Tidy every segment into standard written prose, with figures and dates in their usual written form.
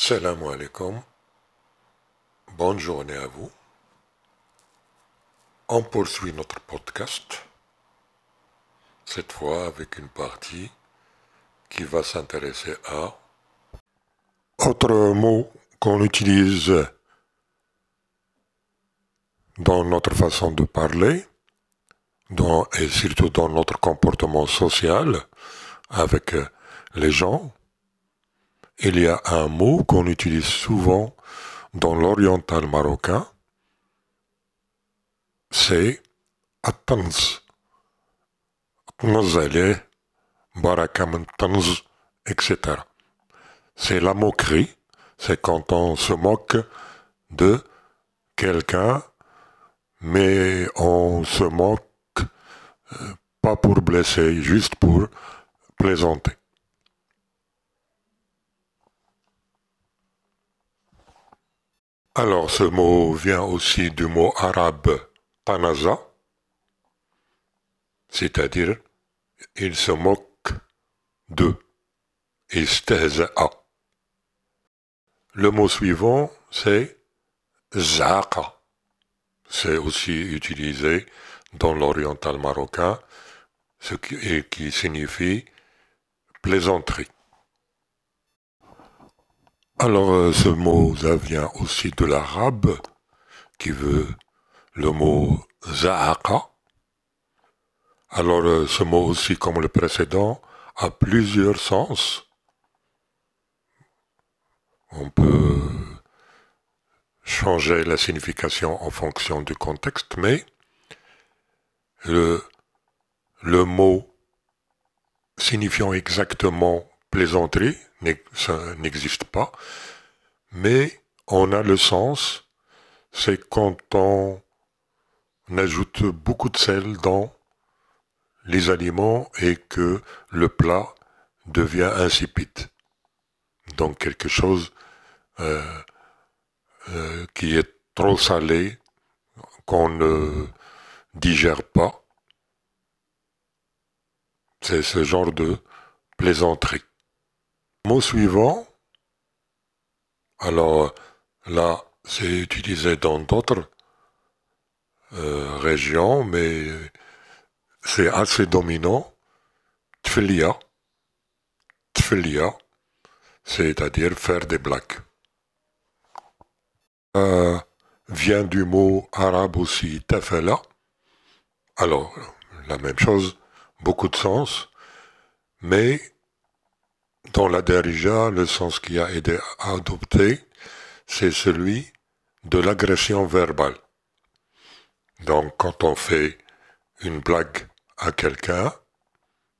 Salam alaikum, bonne journée à vous. On poursuit notre podcast, cette fois avec une partie qui va s'intéresser à autre mot qu'on utilise dans notre façon de parler, et surtout dans notre comportement social avec les gens. Il y a un mot qu'on utilise souvent dans l'oriental marocain, c'est at-tanz. At-tanz عليه, baraka min tanz, etc. C'est la moquerie, c'est quand on se moque de quelqu'un, mais on se moque pas pour blesser, juste pour plaisanter. Alors ce mot vient aussi du mot arabe tanaza, c'est-à-dire il se moque de, istehza'a. Le mot suivant c'est zaqa. C'est aussi utilisé dans l'oriental marocain, ce qui signifie plaisanterie. Alors ce mot ça vient aussi de l'arabe qui veut le mot za'aqa. Alors ce mot aussi comme le précédent a plusieurs sens. On peut changer la signification en fonction du contexte, mais le mot signifiant exactement plaisanterie ça n'existe pas, mais on a le sens, c'est quand on ajoute beaucoup de sel dans les aliments et que le plat devient insipide. Donc quelque chose qui est trop salé, qu'on ne digère pas. C'est ce genre de plaisanterie. Mot suivant, alors là c'est utilisé dans d'autres régions, mais c'est assez dominant. Tfilia, c'est-à-dire faire des blagues. Vient du mot arabe aussi tafala. Alors, la même chose, beaucoup de sens, mais dans la Darija, le sens qui a été adopté, c'est celui de l'agression verbale. Donc, quand on fait une blague à quelqu'un,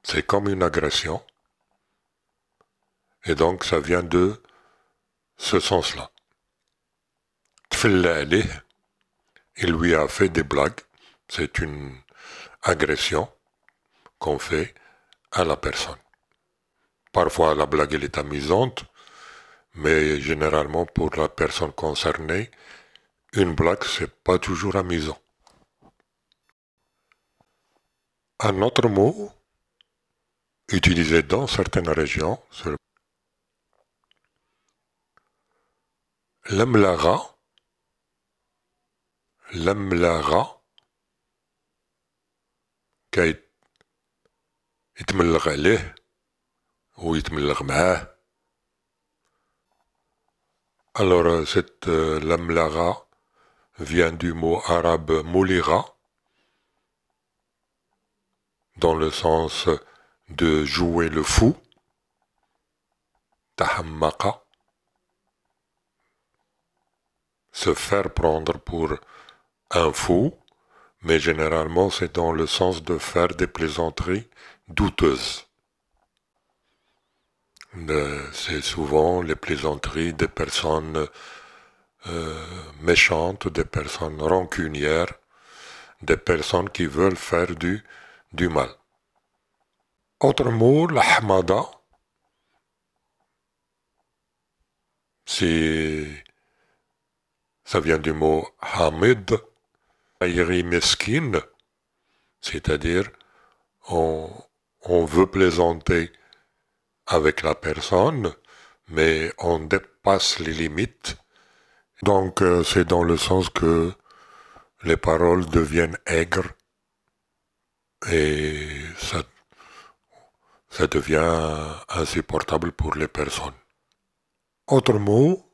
c'est comme une agression. Et donc, ça vient de ce sens-là. Tfilla alih, il lui a fait des blagues. C'est une agression qu'on fait à la personne. Parfois, la blague elle est amusante, mais généralement, pour la personne concernée, une blague, c'est pas toujours amusant. Un autre mot utilisé dans certaines régions, c'est l'amlaga. L'amlaga, qui يتملغ عليه ou يتملغ معاه. Alors cette lamlaga vient du mot arabe moulira, dans le sens de jouer le fou, tahammaqa, se faire prendre pour un fou, mais généralement c'est dans le sens de faire des plaisanteries douteuses. C'est souvent les plaisanteries des personnes méchantes, des personnes rancunières, des personnes qui veulent faire du mal. Autre mot, l'ahmada, ça vient du mot hamid, ayri meskin, c'est-à-dire on veut plaisanter avec la personne, mais on dépasse les limites. Donc c'est dans le sens que les paroles deviennent aigres et ça devient insupportable pour les personnes. Autre mot,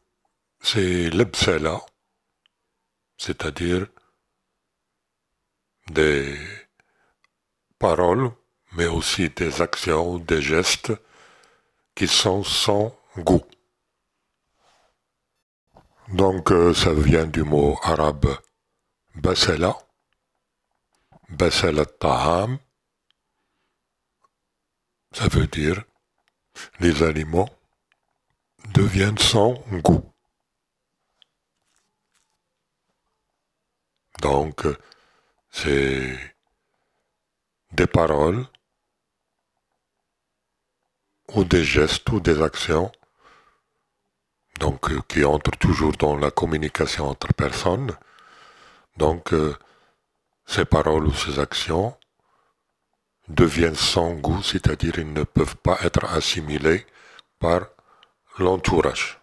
c'est l'ebsela, c'est-à-dire des paroles, mais aussi des actions, des gestes qui sont sans goût. Donc ça vient du mot arabe basala, basala ta'am, ça veut dire les aliments deviennent sans goût. Donc c'est des paroles ou des gestes ou des actions donc qui entrent toujours dans la communication entre personnes. Donc ces paroles ou ces actions deviennent sans goût, c'est-à-dire ils ne peuvent pas être assimilés par l'entourage.